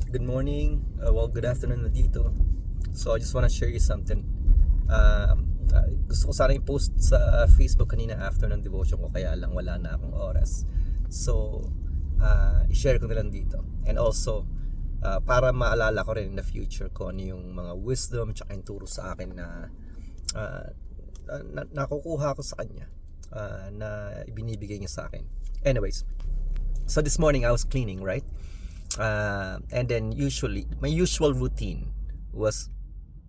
Good morning. Good afternoon na dito. So, I just wanna share you something. Gusto ko sana i-post sa Facebook kanina after ng devotion ko, kaya lang wala na akong oras. So, i-share ko na lang dito. And also, para maalala ko rin in the future ko ano yung mga wisdom tsaka yung turo sa akin na nakukuha ko sa kanya, na ibinibigay niya sa akin. Anyways, so this morning I was cleaning, right? And then usually my usual routine was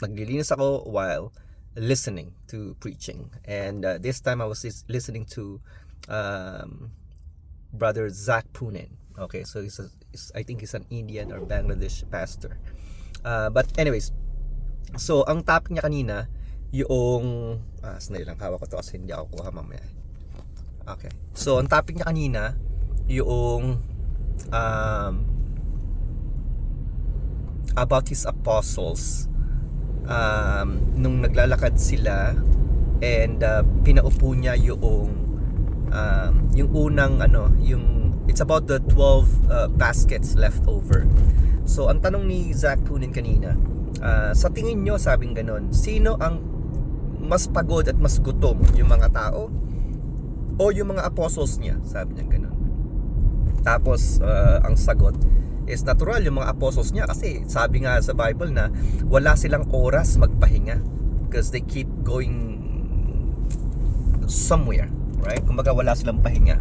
naglilinis ako while listening to preaching, and this time I was listening to brother Zach Punin. Okay, so I think he's an Indian or Bangladesh pastor, but anyways, so ang topic niya kanina yung sandali lang, hawak ko to kasi hindi ako kuha mamaya. Okay, so ang topic niya kanina yung about his apostles, nung naglalakad sila and pinaupo niya yung unang yung it's about the 12 baskets left over. So ang tanong ni Zach Punin kanina, sa tingin nyo, sabing ganon, sino ang mas pagod at mas gutom, yung mga tao o yung mga apostles niya? Sabi niya ganon. Tapos ang sagot is natural, yung mga apostles niya, kasi sabi nga sa Bible na wala silang oras magpahinga because they keep going somewhere, right? Kumbaga wala silang pahinga.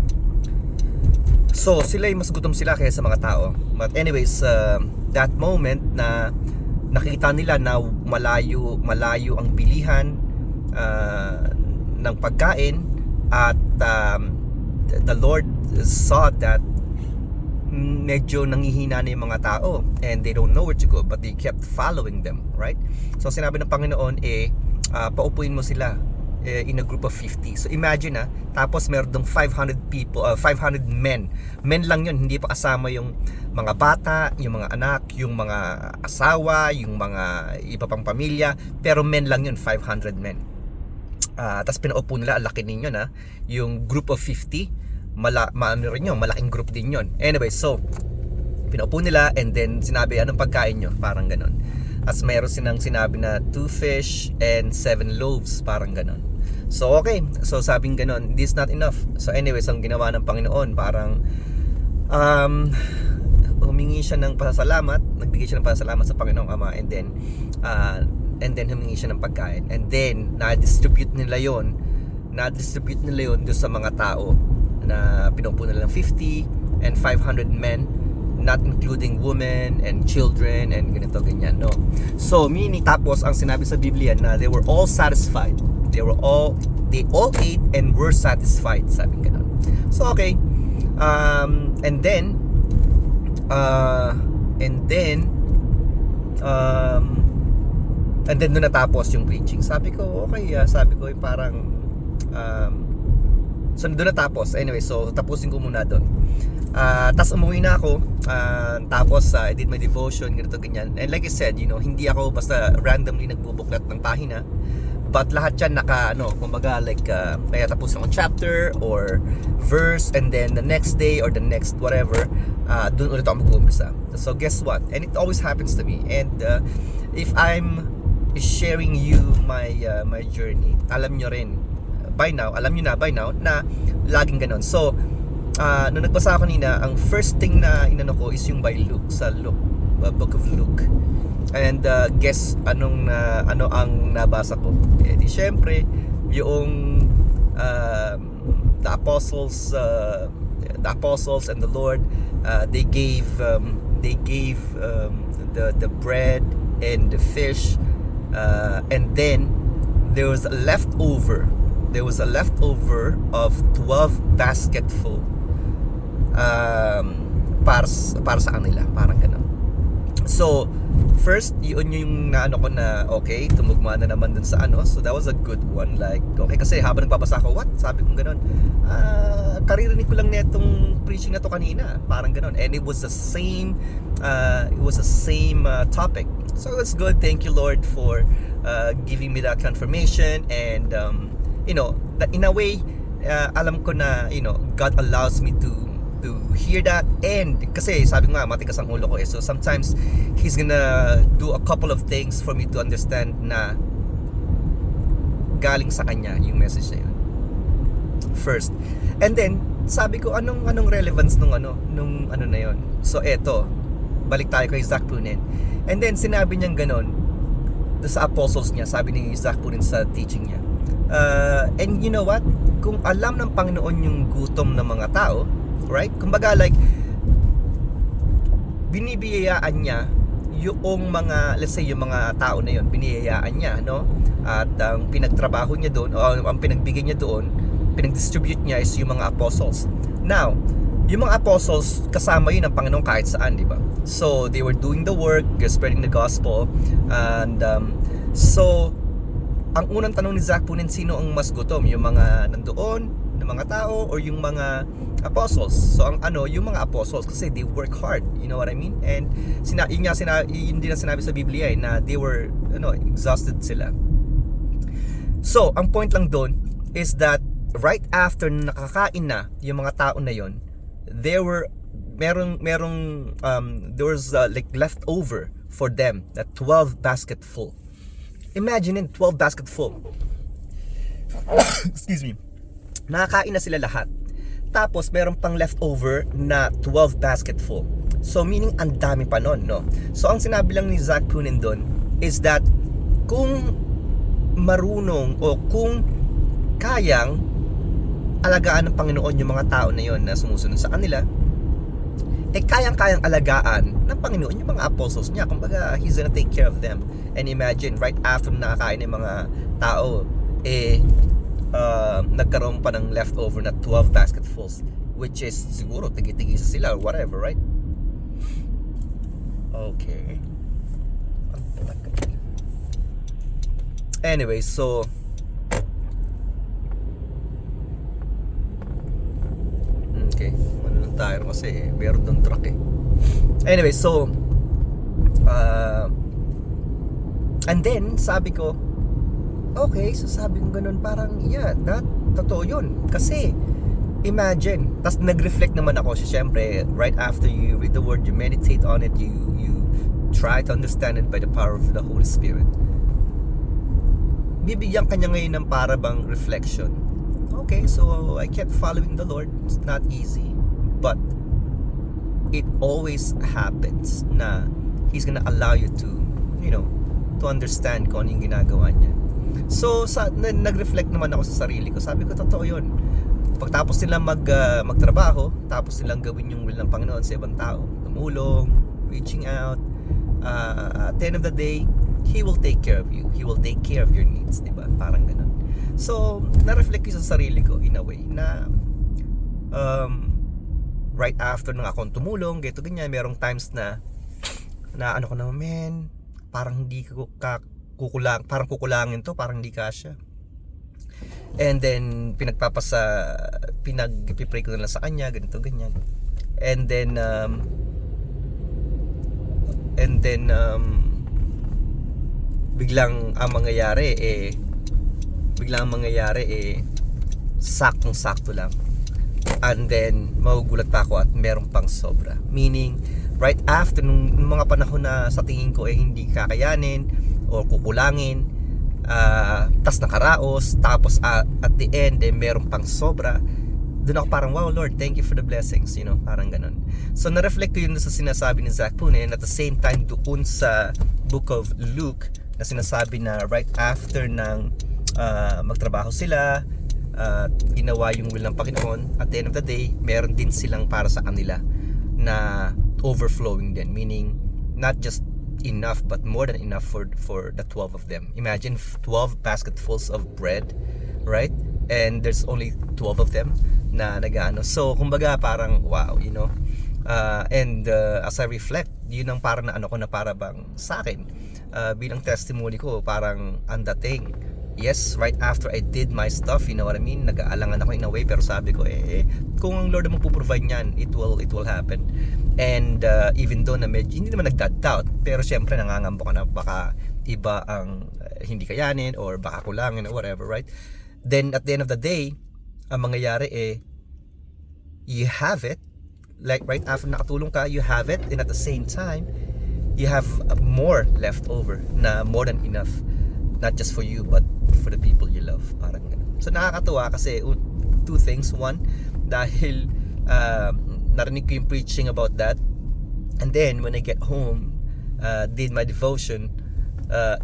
So sila mas gutom sila kaysa sa mga tao. But anyways, that moment na nakita nila na malayo ang bilihan ng pagkain, at the Lord saw that medyo nangihina na yung mga tao and they don't know where to go, but they kept following them, right? So sinabi ng Panginoon, paupuin mo sila in a group of 50. So imagine tapos meron dong 500 people, 500 men lang yun, hindi pa kasama yung mga bata, yung mga anak, yung mga asawa, yung mga iba pang pamilya, pero men lang yun, 500 men. Tapos pinaupo nila, ang laki ninyo na yung group of 50, malaking group din yon. Anyway, so pinaupo nila and then sinabi, anong pagkain nyo? Parang ganon. As mayroon silang sinabi na 2 fish and 7 loaves, parang ganon. So okay, so sabing ganon, this is not enough. So anyways, ang ginawa ng Panginoon, parang humingi siya ng pasasalamat, nagbigay siya ng pasasalamat sa Panginoong Ama, and then humingi siya ng pagkain, and then na-distribute nila yon doon sa mga tao na pinupo nila ng 50 and 500 men, not including women and children and ganito ganyan, no? So meaning, tapos ang sinabi sa Biblia na they were all satisfied, they all ate and were satisfied, sabi ganun. So okay, and then doon natapos yung preaching. Sabi ko okay, sabi ko parang so doon natapos. Anyway, so tapusin ko muna doon. Tapos umuwi na ako, tapos I did my devotion, ganito ganyan. And like I said, hindi ako basta randomly nagbubuklat ng pahina, but lahat yan kumbaga like kaya tapos ng chapter or verse, and then the next day or the next whatever, doon ulit ako mag-uumpisa. So guess what? And it always happens to me. And if I'm sharing you my journey, alam nyo by now na laging ganon. So nung nagbasa ako kanina, ang first thing na inano ko is yung by Luke, sa book of Luke. And guess ano ang nabasa ko? Di syempre yung the apostles and the Lord, they gave the bread and the fish, and then there was a leftover of 12 basketful para sa kanila, parang ganun. So first, yun yung naano ko na okay, tumugma na naman dun sa so that was a good one. Like okay, kasi habang nagbabasa ko, sabi ko ganun, karirinig ko lang netong preaching na to kanina, parang ganun, and it was the same topic. So it's good. Thank you, Lord, for giving me that confirmation. And in a way, alam ko na God allows me to hear that. And kasi sabi ko nga, matigas ang ulo ko eh. So sometimes he's gonna do a couple of things for me to understand na galing sa kanya yung message na yun. First. And then sabi ko, anong relevance nung ano na yun. So eto, balik tayo kay Zach Punin. And then sinabi niyang ganon sa apostles niya, sabi ni Zach Punin sa teaching niya. And you know what? Kung alam ng Panginoon yung gutom ng mga tao, right? Kumbaga like binibiyayaan niya yung mga, let's say yung mga tao na yun, biniyayaan niya, no? At ang pinagtrabaho niya doon, o ang pinagbigay niya doon, pinag-distribute niya is yung mga apostles. Now, yung mga apostles, kasama yun ng Panginoon kahit saan, di ba? So, they were doing the work, they're spreading the gospel, and so, ang unang tanong ni Zach Punin, sino ang mas gutom? Yung mga nandoon, ng mga tao, or yung mga apostles? So, yung mga apostles, kasi they work hard, you know what I mean? And, yun din ang sinabi sa Biblia, na they were, exhausted sila. So, ang point lang doon, is that, right after nakakain na yung mga tao na yon, there was like leftover for them, that 12 basket full. Imagine 12 basket full. Excuse me. Nakakain na sila lahat. Tapos meron pang leftover na 12 basket full. So meaning ang dami pa nun, no? So ang sinabi lang ni Zach Punin doon is that kung marunong o kung kayang alagaan ng Panginoon yung mga tao na yon na sumusunod sa kanila, kayang-kayang alagaan ng Panginoon yung mga apostles niya. Kumbaga, He's gonna take care of them. And imagine, right after nakakain ng mga tao, nagkaroon pa ng leftover na 12 basketfuls, which is siguro tigi-tigisa sila or whatever, right? Okay. Anyway, so okay, ano lang tayo kasi meron doon truck eh. Anyway, so and then sabi ko, okay, so sabi ko ganun, parang yeah, totoo yun. Kasi imagine, tas nag-reflect naman ako, syempre right after you read the word, you meditate on it, you try to understand it by the power of the Holy Spirit. Bibigyan kanya ngayon ng para bang reflection. Okay, so I kept following the Lord. It's not easy, but it always happens na He's gonna allow you to, to understand kung ano yung ginagawa niya. So, nag-reflect naman ako sa sarili ko. Sabi ko, totoo yun. Pagtapos nila magtrabaho, tapos nilang gawin yung will ng Panginoon sa ibang tao, tumulong, reaching out, at the end of the day, He will take care of you. He will take care of your needs, diba? Parang ganun. So, na-reflect ko sa sarili ko in a way na right after nung akong tumulong, ganito ganyan, merong times na ano ko na, man, parang hindi ko parang kukulangin to, parang hindi kasya. And then pinag-pray ko na lang sa kanya, ganito ganyan. And then biglang ang mangyayari saktong-sakto lang. And then magugulat pa ako at meron pang sobra. Meaning right after nung mga panahon na sa tingin ko hindi kakayanin o kukulangin, tas nakaraos, tapos at the end meron pang sobra, doon ako parang, wow Lord, thank you for the blessings, parang ganun. So na-reflect ko yun sa sinasabi ni Zach Punin, at the same time doon sa book of Luke na sinasabi na right after ng magtrabaho sila, ginawa yung will ng Panginoon, at the end of the day meron din silang para sa kanila na overflowing din, meaning not just enough but more than enough for the 12 of them. Imagine 12 basketfuls of bread, right? And there's only 12 of them na nagaano. So kumbaga parang wow, and as I reflect, yun ang parang na ano ko na para bang sa akin, bilang testimony ko, parang ang dating, yes, right after I did my stuff, you know what I mean, nag-aalangan ako in a way, pero sabi ko kung ang Lord ang magpo-provide niyan, it will happen. And even though na medyo hindi naman nagda-doubt, pero syempre nangangamba ka na baka iba ang hindi kayanin or baka kulangin or whatever, right? Then at the end of the day, ang mangyayari you have it, like right after nakatulong ka, you have it, and at the same time you have more left over, na more than enough, not just for you but for the people you love. Parang ganun. So nakakatuwa kasi two things. One, dahil narinig ko yung preaching about that, and then when I get home, did my devotion,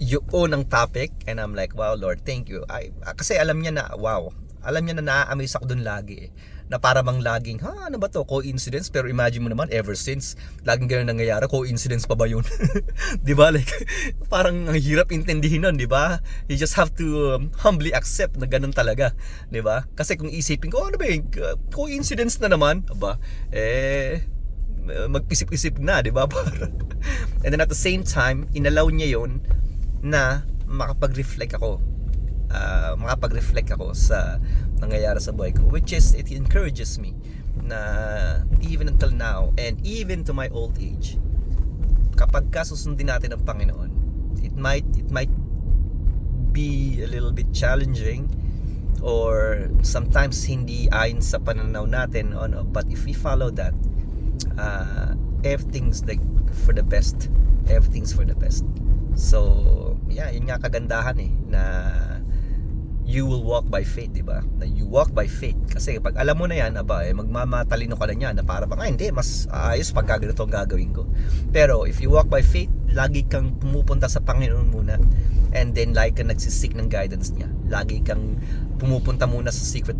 yun ang topic, and I'm like, wow Lord, thank you. Kasi alam niya na, alam niya na na-amaze ako dun lagi, na para bang laging, ano ba to, coincidence? Pero imagine mo naman, ever since, laging ganun nangyayari, coincidence pa ba yun? Di ba? Like, parang ang hirap intindihin nun, di ba? You just have to humbly accept na ganun talaga, di ba? Kasi kung isipin ko, ano ba yun, coincidence na naman, aba, mag-isip-isip na, di ba? And then at the same time, inalaw niya yun na makapag-reflect ako sa nangyayari sa buhay ko, which is, it encourages me na even until now and even to my old age, kapag susundin natin ang Panginoon, it might be a little bit challenging, or sometimes hindi ayon sa pananaw natin, but if we follow that, everything's like for the best. So yeah, yun nga kagandahan na you will walk by faith, di ba? Na you walk by faith. Kasi pag alam mo na yan, magmamatalino ka na niyan, na para bang, hindi, mas ayos pag ganito ang gagawin ko. Pero if you walk by faith, lagi kang pumupunta sa Panginoon muna, and then lagi kang nagsisik ng guidance niya. Lagi kang pumupunta muna sa secret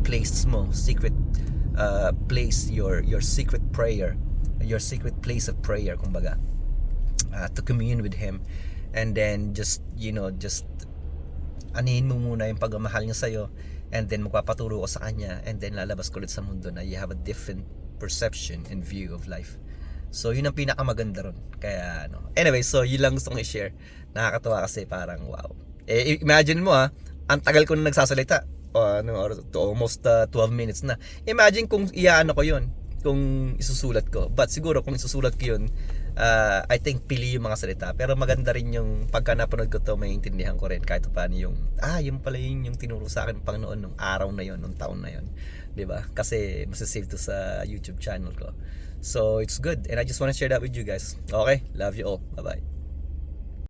place mo, place, your secret prayer, your secret place of prayer, kumbaga, to commune with Him. And then just anihin mo muna yung pagmamahal niya sa'yo, and then magpapaturo ko sa kanya, and then lalabas ko ulit sa mundo na you have a different perception and view of life. So yun ang pinakamaganda ron. Kaya anyway, so yun lang gusto kong i-share. Nakakatawa kasi parang wow. Imagine mo ang tagal ko na nagsasalita, almost 12 minutes na. Imagine kung iyaano ko yun, kung isusulat ko. But siguro kung isusulat ko yun, I think pili yung mga salita. Pero maganda rin yung pagka napanood ko to, may intindihan ko rin kahit paano yung yung pala yung tinuro sa akin ng Panginoon nung araw na yon, nung taon na yon, di ba? Kasi masasave to sa YouTube channel ko. So it's good, and I just want to share that with you guys. Okay, love you all, bye bye.